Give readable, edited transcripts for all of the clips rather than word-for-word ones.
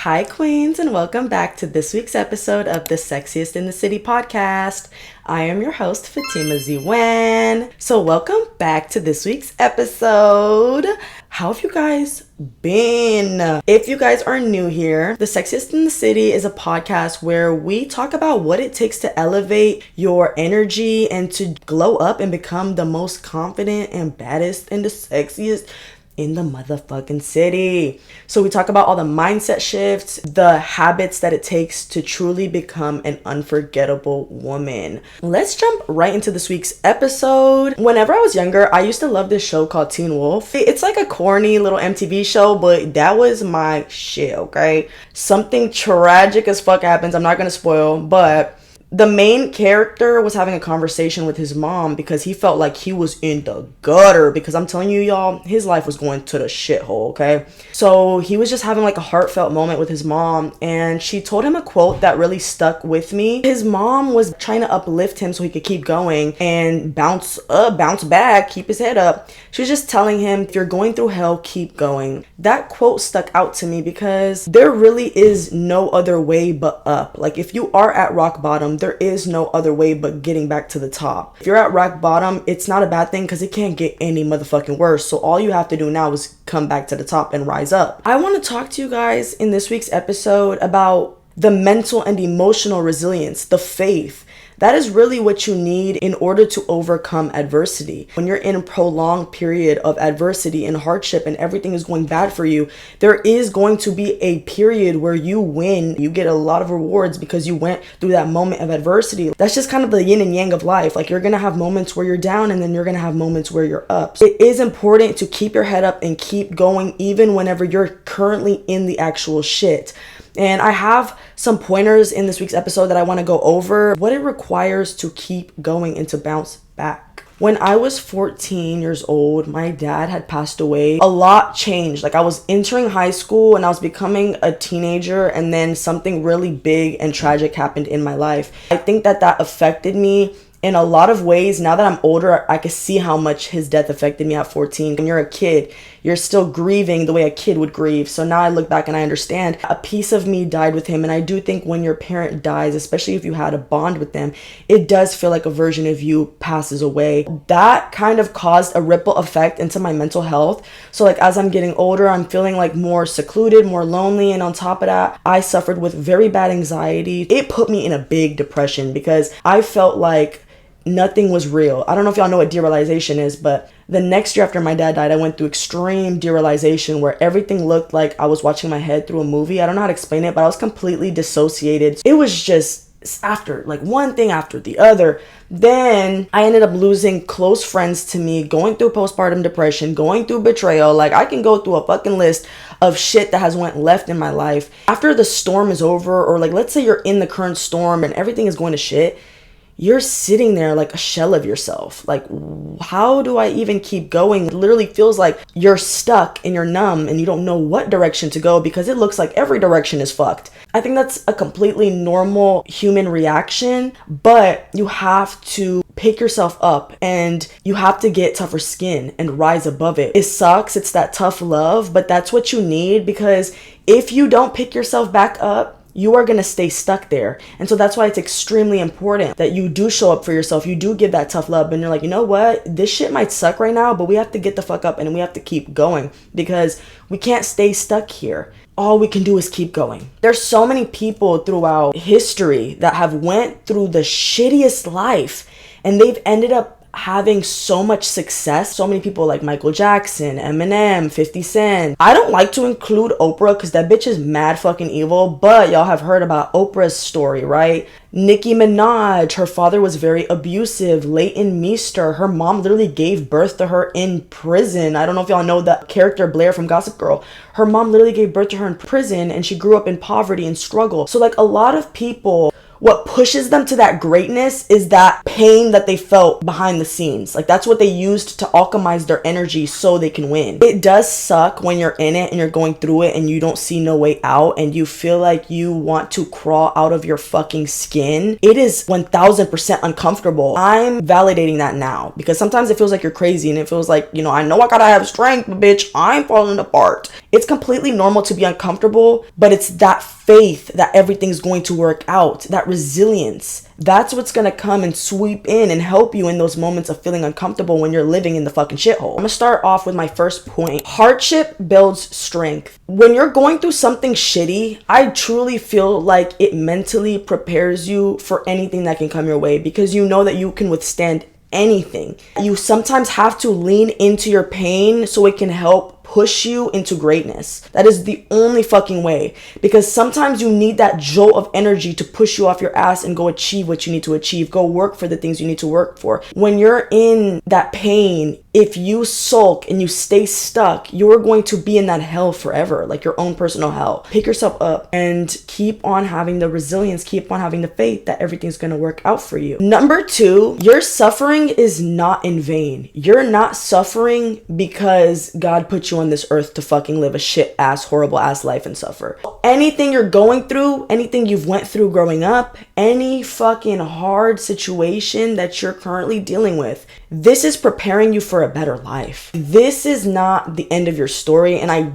Hi, Queens, and welcome back to this week's episode of the Sexiest in the City podcast. I am your host, Fatima Z. So, welcome back to this week's episode. How have you guys been? If you guys are new here, the Sexiest in the City is a podcast where we talk about what it takes to elevate your energy and to glow up and become the most confident and baddest and the sexiest in the motherfucking city. So we talk about all the mindset shifts, the habits that it takes to truly become an unforgettable woman. Let's jump right into this week's episode. Whenever I was younger, I used to love this show called Teen Wolf. It's like a corny little MTV show, but that was my shit, okay? Something tragic as fuck happens. I'm not gonna spoil, but the main character was having a conversation with his mom because he felt like he was in the gutter, because I'm telling you, y'all, his life was going to the shithole, okay? So he was just having like a heartfelt moment with his mom, and she told him a quote that really stuck with me. His mom was trying to uplift him so he could keep going and bounce back, keep his head up. She was just telling him, if you're going through hell, keep going. That quote stuck out to me because there really is no other way but up. Like, if you are at rock bottom, there is no other way but getting back to the top. If you're at rock bottom, it's not a bad thing because it can't get any motherfucking worse. So all you have to do now is come back to the top and rise up. I want to talk to you guys in this week's episode about the mental and emotional resilience, the faith. That is really what you need in order to overcome adversity. When you're in a prolonged period of adversity and hardship and everything is going bad for you, there is going to be a period where you win. You get a lot of rewards because you went through that moment of adversity. That's just kind of the yin and yang of life. Like, you're going to have moments where you're down and then you're going to have moments where you're up. So it is important to keep your head up and keep going even whenever you're currently in the actual shit. And I have some pointers in this week's episode that I want to go over, what it requires to keep going and to bounce back. When I was 14 years old, my dad had passed away. A lot changed. Like, I was entering high school and I was becoming a teenager, and then something really big and tragic happened in my life. I think that affected me in a lot of ways. Now that I'm older, I can see how much his death affected me at 14. When you're a kid, you're still grieving the way a kid would grieve. So now I look back and I understand a piece of me died with him. And I do think when your parent dies, especially if you had a bond with them, it does feel like a version of you passes away. That kind of caused a ripple effect into my mental health. So like, as I'm getting older, I'm feeling like more secluded, more lonely. And on top of that, I suffered with very bad anxiety. It put me in a big depression because I felt like nothing was real. I don't know if y'all know what derealization is, but the next year after my dad died, I went through extreme derealization where everything looked like I was watching my head through a movie. I don't know how to explain it, but I was completely dissociated. It was just after like one thing after the other. Then I ended up losing close friends to me, going through postpartum depression, going through betrayal. Like, I can go through a fucking list of shit that has went left in my life. After the storm is over, or like, let's say you're in the current storm and everything is going to shit, you're sitting there like a shell of yourself. Like, how do I even keep going? It literally feels like you're stuck and you're numb and you don't know what direction to go because it looks like every direction is fucked. I think that's a completely normal human reaction, but you have to pick yourself up and you have to get tougher skin and rise above it. It sucks. It's that tough love, but that's what you need, because if you don't pick yourself back up, you are going to stay stuck there. And so that's why it's extremely important that you do show up for yourself. You do give that tough love and you're like, you know what? This shit might suck right now, but we have to get the fuck up and we have to keep going because we can't stay stuck here. All we can do is keep going. There's so many people throughout history that have went through the shittiest life and they've ended up having so much success. So many people like Michael Jackson, Eminem, 50 Cent. I don't like to include Oprah because that bitch is mad fucking evil, but y'all have heard about Oprah's story, right? Nicki Minaj, her father was very abusive. Leighton Meester, her mom literally gave birth to her in prison. I don't know if y'all know that character Blair from Gossip Girl. Her mom literally gave birth to her in prison and she grew up in poverty and struggle. So like, a lot of people what pushes them to that greatness is that pain that they felt behind the scenes. Like, that's what they used to alchemize their energy so they can win. It does suck when you're in it and you're going through it and you don't see no way out and you feel like you want to crawl out of your fucking skin. It is 1000% uncomfortable. I'm validating that now because sometimes it feels like you're crazy and it feels like, you know, I know I gotta have strength, but bitch, I'm falling apart. It's completely normal to be uncomfortable, but it's that faith that everything's going to work out, that resilience. That's what's gonna come and sweep in and help you in those moments of feeling uncomfortable when you're living in the fucking shithole. I'm gonna start off with my first point. Hardship builds strength. When you're going through something shitty, I truly feel like it mentally prepares you for anything that can come your way because you know that you can withstand anything. You sometimes have to lean into your pain so it can help push you into greatness. That is the only fucking way, because sometimes you need that jolt of energy to push you off your ass and go achieve what you need to achieve. Go work for the things you need to work for. When you're in that pain, if you sulk and you stay stuck, you're going to be in that hell forever, like your own personal hell. Pick yourself up and keep on having the resilience, keep on having the faith that everything's going to work out for you. Number 2, your suffering is not in vain. You're not suffering because God put you on this earth to fucking live a shit ass, horrible ass life and suffer. Anything you're going through, anything you've went through growing up, any fucking hard situation that you're currently dealing with, this is preparing you for a better life. This is not the end of your story. And I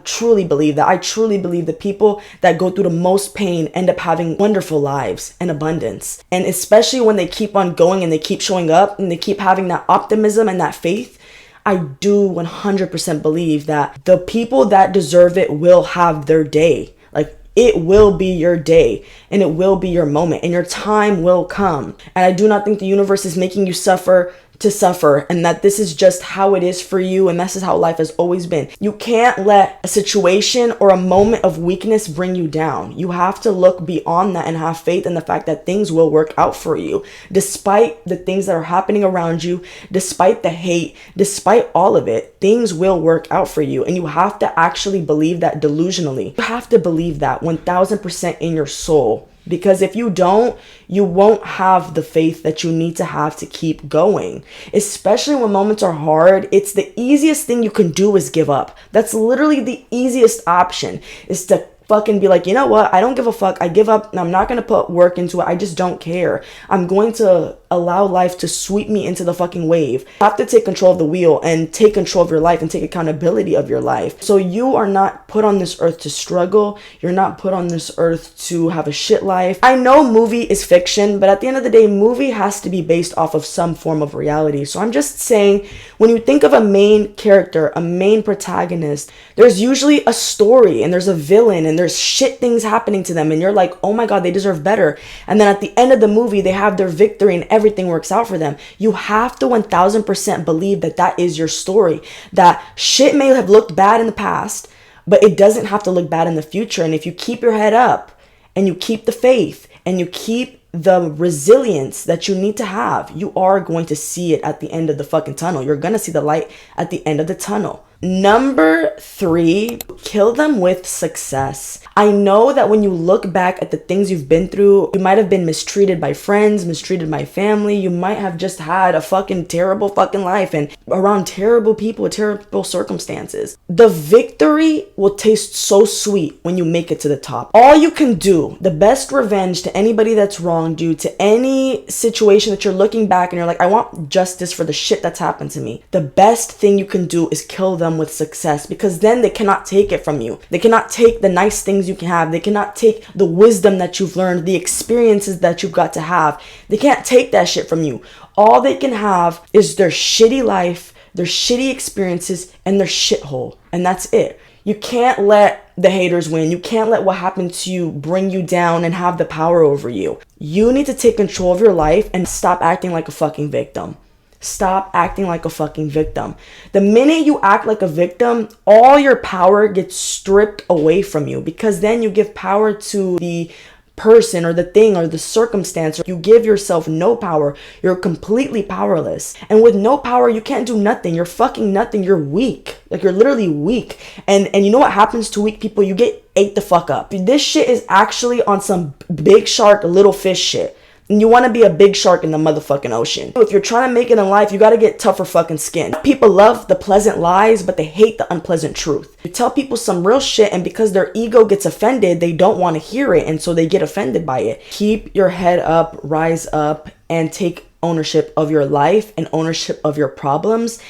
truly believe that. I truly believe the people that go through the most pain end up having wonderful lives and abundance. And especially when they keep on going and they keep showing up and they keep having that optimism and that faith, I do 100% believe that the people that deserve it will have their day. Like, it will be your day and it will be your moment and your time will come. And I do not think the universe is making you suffer to suffer and that this is just how it is for you and this is how life has always been. You can't let a situation or a moment of weakness bring you down. You have to look beyond that and have faith in the fact that things will work out for you. Despite the things that are happening around you, despite the hate, despite all of it, things will work out for you. And you have to actually believe that delusionally. You have to believe that 1000% in your soul. Because if you don't, you won't have the faith that you need to have to keep going. Especially when moments are hard, it's the easiest thing you can do is give up. That's literally the easiest option, is to fucking be like, you know what? I don't give a fuck. I give up and I'm not going to put work into it. I just don't care. I'm going to allow life to sweep me into the fucking wave. You have to take control of the wheel and take control of your life and take accountability of your life. So you are not put on this earth to struggle. You're not put on this earth to have a shit life. I know movie is fiction, but at the end of the day, movie has to be based off of some form of reality. So I'm just saying, when you think of a main character, a main protagonist, there's usually a story and there's a villain and there's shit things happening to them and you're like, oh my God, they deserve better. And then at the end of the movie, they have their victory and everything works out for them. You have to 1000% believe that that is your story, that shit may have looked bad in the past, but it doesn't have to look bad in the future. And if you keep your head up and you keep the faith and you keep the resilience that you need to have, you are going to see it at the end of the fucking tunnel. You're going to see the light at the end of the tunnel. Number 3, kill them with success. I know that when you look back at the things you've been through, you might have been mistreated by friends, mistreated by family. You might have just had a fucking terrible fucking life and around terrible people, terrible circumstances. The victory will taste so sweet when you make it to the top. All you can do, the best revenge to anybody that's wronged you, to any situation that you're looking back and you're like, I want justice for the shit that's happened to me. The best thing you can do is kill them with success, because then they cannot take it from you. They cannot take the nice things you can have. They cannot take the wisdom that you've learned, the experiences that you've got to have. They can't take that shit from you. All they can have is their shitty life, their shitty experiences, and their shithole. And that's it. You can't let the haters win. You can't let what happened to you bring you down and have the power over you. You need to take control of your life and stop acting like a fucking victim. Stop acting like a fucking victim. The minute you act like a victim, all your power gets stripped away from you, because then you give power to the person or the thing or the circumstance. You give yourself no power. You're completely powerless. And with no power, you can't do nothing. You're fucking nothing. You're weak. Like, you're literally weak. And you know what happens to weak people? You get ate the fuck up. This shit is actually on some big shark, little fish shit. And you want to be a big shark in the motherfucking ocean. If you're trying to make it in life, you got to get tougher fucking skin. People love the pleasant lies, but they hate the unpleasant truth. You tell people some real shit, and because their ego gets offended, they don't want to hear it, and so they get offended by it. Keep your head up, rise up, and take ownership of your life and ownership of your problems,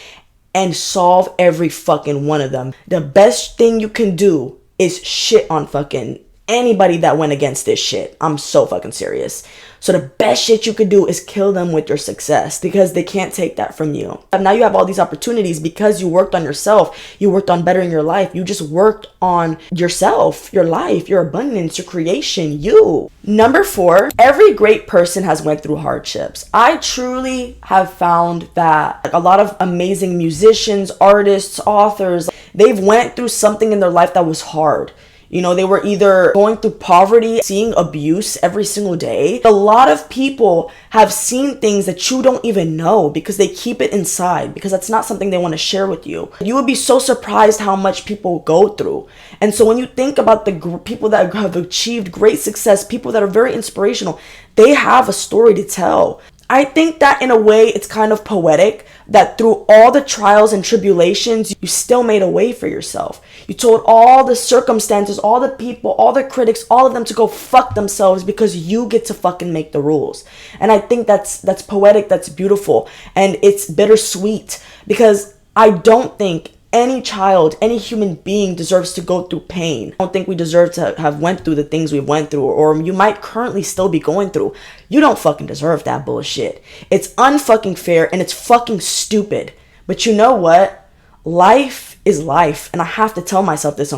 and solve every fucking one of them. The best thing you can do is shit on fucking anybody that went against this shit. I'm so fucking serious. So the best shit you could do is kill them with your success, because they can't take that from you. And now you have all these opportunities because you worked on yourself. You worked on bettering your life. You just worked on yourself, your life, your abundance, your creation, you. Number 4, every great person has went through hardships. I truly have found that a lot of amazing musicians, artists, authors, they've went through something in their life that was hard. You know, they were either going through poverty, seeing abuse every single day. A lot of people have seen things that you don't even know because they keep it inside, because that's not something they want to share with you. You would be so surprised how much people go through. And so when you think about the people that have achieved great success, people that are very inspirational, they have a story to tell. I think that in a way it's kind of poetic that through all the trials and tribulations, you still made a way for yourself. You told all the circumstances, all the people, all the critics, all of them to go fuck themselves because you get to fucking make the rules. And I think that's poetic, that's beautiful, and it's bittersweet, because I don't think any child, any human being deserves to go through pain. I don't think we deserve to have went through the things we've went through, or you might currently still be going through. You don't fucking deserve that bullshit. It's unfucking fair and it's fucking stupid. But you know what? Life is life. And I have to tell myself this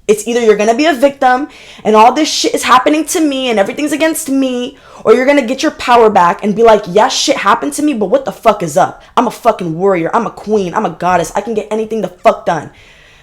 it's either you're gonna be a victim and all this shit is happening to me and everything's against me, or you're gonna get your power back and be like, yeah, shit happened to me, but what the fuck is up? I'm a fucking warrior. I'm a queen. I'm a goddess. I can get anything the fuck done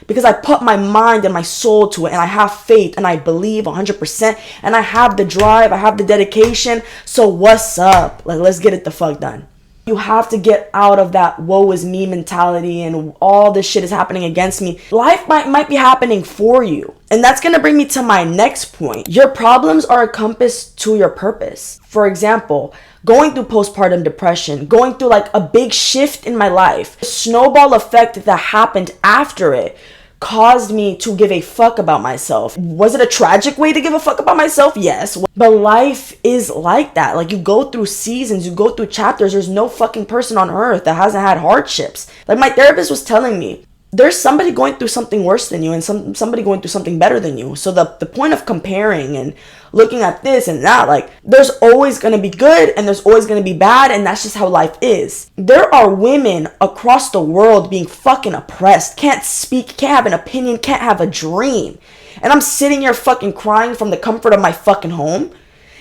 because I put my mind and my soul to it, and I have faith and I believe 100%, and I have the drive. I have the dedication. So what's up? Like, let's get it the fuck done. You have to get out of that woe is me mentality and all this shit is happening against me. Life might be happening for you. And that's going to bring me to my next point. Your problems are a compass to your purpose. For example, going through postpartum depression, going through like a big shift in my life, the snowball effect that happened after it caused me to give a fuck about myself. Was it a tragic way to give a fuck about myself? Yes. But life is like that. Like, you go through seasons, you go through chapters. There's no fucking person on earth that hasn't had hardships. Like, my therapist was telling me, there's somebody going through something worse than you and somebody going through something better than you. So the point of comparing and looking at this and that, like, there's always going to be good and there's always going to be bad, and that's just how life is. There are women across the world being fucking oppressed, can't speak, can't have an opinion, can't have a dream. And I'm sitting here fucking crying from the comfort of my fucking home.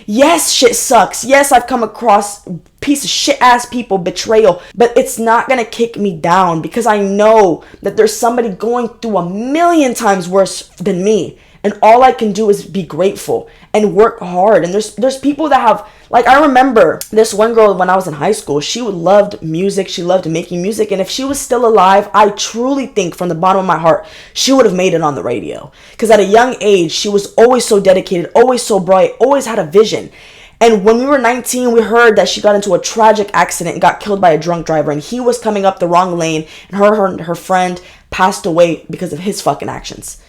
Yes, shit sucks. Yes, I've come across piece of shit ass people, betrayal, but it's not gonna kick me down because I know that there's somebody going through a million times worse than me. And all I can do is be grateful and work hard. And there's people that have, like, I remember this one girl when I was in high school. She loved music. She loved making music. And if she was still alive, I truly think from the bottom of my heart, she would have made it on the radio. Because at a young age, she was always so dedicated, always so bright, always had a vision. And when we were 19, we heard that she got into a tragic accident and got killed by a drunk driver. And he was coming up the wrong lane. And her friend passed away because of his fucking actions.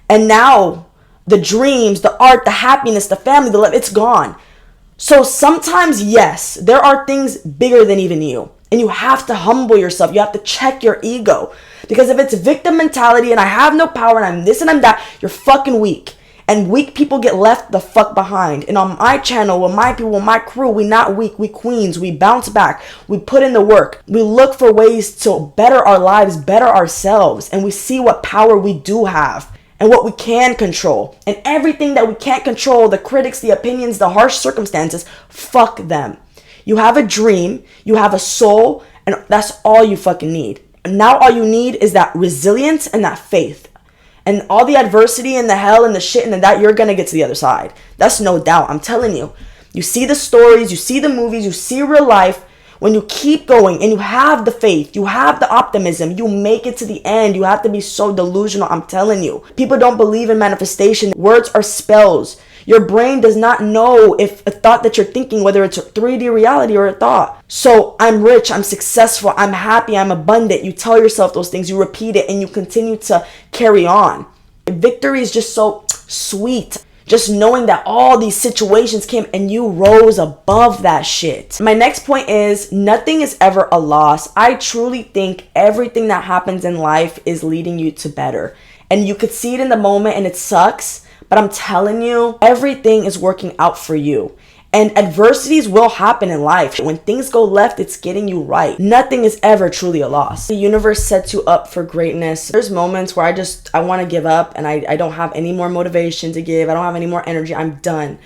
And now the dreams, the art, the happiness, the family, the love, it's gone. So sometimes, yes, there are things bigger than even you. And you have to humble yourself. You have to check your ego. Because if it's victim mentality and I have no power and I'm this and I'm that, you're fucking weak. And weak people get left the fuck behind. And on my channel, with my people, with my crew, we not weak, we queens. We bounce back. We put in the work. We look for ways to better our lives, better ourselves. And we see what power we do have. And what we can control. And everything that we can't control, the critics, the opinions, the harsh circumstances, fuck them. You have a dream, you have a soul, and that's all you fucking need. And now all you need is that resilience and that faith. And all the adversity and the hell and the shit and that, you're gonna get to the other side. That's no doubt. I'm telling you. You see the stories, you see the movies, you see real life. When you keep going and you have the faith, you have the optimism, you make it to the end. You have to be so delusional. I'm telling you. People don't believe in manifestation. Words are spells. Your brain does not know if a thought that you're thinking, whether it's a 3D reality or a thought. So I'm rich, I'm successful, I'm happy, I'm abundant. You tell yourself those things, you repeat it, and you continue to carry on. Victory is just so sweet. Just knowing that all these situations came and you rose above that shit. My next point is nothing is ever a loss. I truly think everything that happens in life is leading you to better. And you could see it in the moment and it sucks, but I'm telling you, everything is working out for you. And adversities will happen in life. When things go left, it's getting you right. Nothing is ever truly a loss. The universe sets you up for greatness. There's moments where I want to give up and I don't have any more motivation to give. I don't have any more energy. I'm done.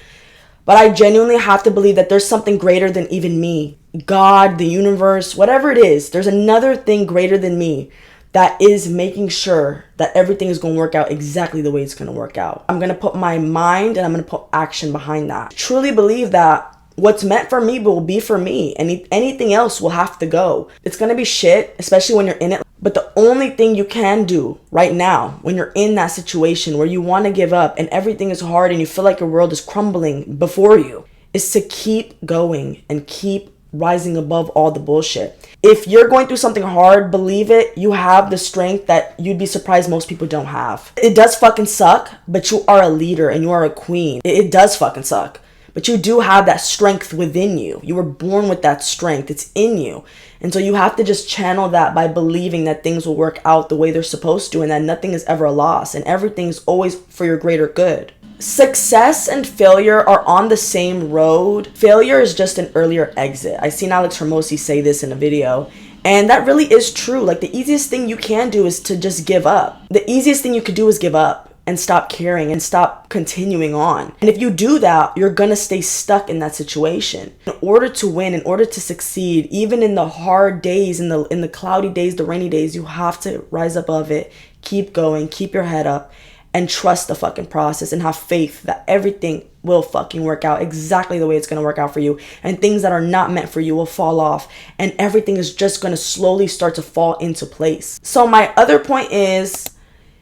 But I genuinely have to believe that there's something greater than even me. God, the universe, whatever it is, there's another thing greater than me that is making sure that everything is going to work out exactly the way it's going to work out. I'm going to put my mind and I'm going to put action behind that. I truly believe that what's meant for me will be for me. And anything else will have to go. It's going to be shit, especially when you're in it. But the only thing you can do right now, when you're in that situation where you want to give up and everything is hard and you feel like your world is crumbling before you, is to keep going and keep rising above all the bullshit. If you're going through something hard, believe it, you have the strength that you'd be surprised most people don't have. It does fucking suck, but you are a leader and you are a queen. It does fucking suck, but you do have that strength within you. You were born with that strength. It's in you. And so you have to just channel that by believing that things will work out the way they're supposed to and that nothing is ever a loss and everything's always for your greater good. Success and failure are on the same road. Failure is just an earlier exit. I seen Alex Hermosi say this in a video, and that really is true. Like, the easiest thing you can do is to just give up. The easiest thing you could do is give up and stop caring and stop continuing on. And if you do that, you're gonna stay stuck in that situation. In order to win, in order to succeed, even in the hard days, in the cloudy days, the rainy days, you have to rise above it, keep going, keep your head up, and trust the fucking process and have faith that everything will fucking work out exactly the way it's going to work out for you. And things that are not meant for you will fall off. And everything is just going to slowly start to fall into place. So my other point is,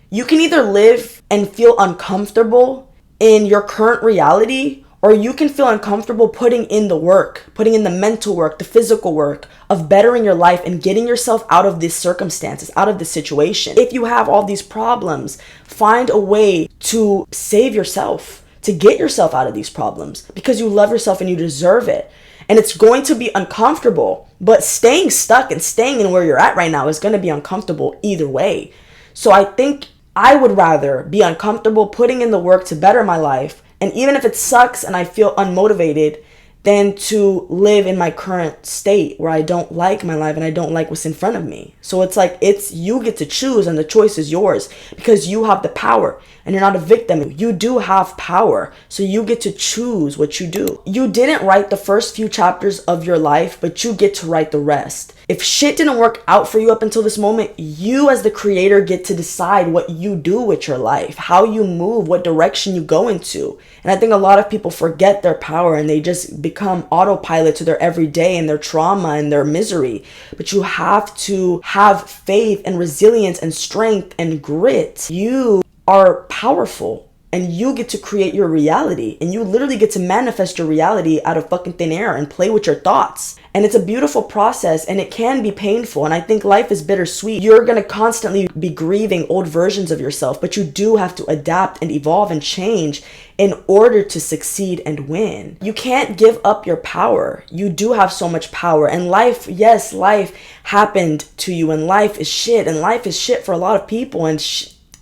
you can either live and feel uncomfortable in your current reality, or you can feel uncomfortable putting in the work, putting in the mental work, the physical work of bettering your life and getting yourself out of these circumstances, out of this situation. If you have all these problems, find a way to save yourself, to get yourself out of these problems, because you love yourself and you deserve it. And it's going to be uncomfortable, but staying stuck and staying in where you're at right now is going to be uncomfortable either way. So I think I would rather be uncomfortable putting in the work to better my life, and even if it sucks and I feel unmotivated, than to live in my current state where I don't like my life and I don't like what's in front of me. So it's like, you get to choose and the choice is yours because you have the power and you're not a victim. You do have power. So you get to choose what you do. You didn't write the first few chapters of your life, but you get to write the rest. If shit didn't work out for you up until this moment, you as the creator get to decide what you do with your life, how you move, what direction you go into. And I think a lot of people forget their power and they just become autopilot to their everyday and their trauma and their misery. But you have to have faith and resilience and strength and grit. You are powerful. And you get to create your reality. And you literally get to manifest your reality out of fucking thin air and play with your thoughts. And it's a beautiful process and it can be painful. And I think life is bittersweet. You're going to constantly be grieving old versions of yourself. But you do have to adapt and evolve and change in order to succeed and win. You can't give up your power. You do have so much power. And life, yes, life happened to you. And life is shit. And life is shit for a lot of people. And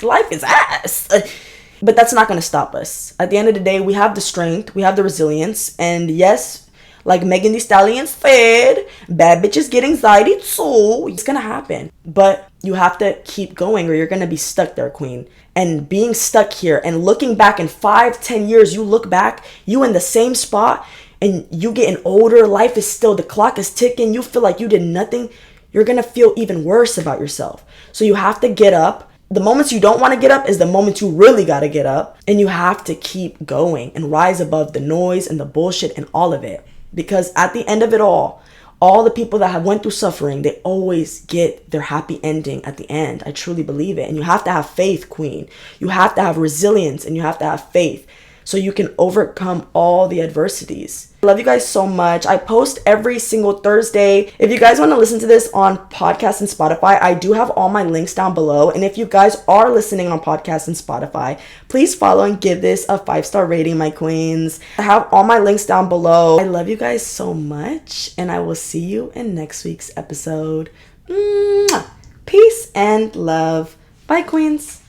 life is ass. But that's not going to stop us. At the end of the day, we have the strength, we have the resilience, and yes, like Megan Thee Stallion said, bad bitches get anxiety too. It's going to happen. But you have to keep going or you're going to be stuck there, queen. And being stuck here and looking back in 5-10 years, you look back, you in the same spot and you getting older, life is still, the clock is ticking, you feel like you did nothing, you're going to feel even worse about yourself. So you have to get up The moments you don't want to get up is the moments you really got to get up. And you have to keep going and rise above the noise and the bullshit and all of it. Because at the end of it all the people that have went through suffering, they always get their happy ending at the end. I truly believe it. And you have to have faith, queen. You have to have resilience and you have to have faith so you can overcome all the adversities. I love you guys so much. I post every single Thursday. If you guys want to listen to this on podcast and Spotify, I do have all my links down below. And if you guys are listening on podcast and Spotify, please follow and give this a 5-star rating, my queens. I have all my links down below. I love you guys so much, and I will see you in next week's episode. Mwah! Peace and love. Bye, queens.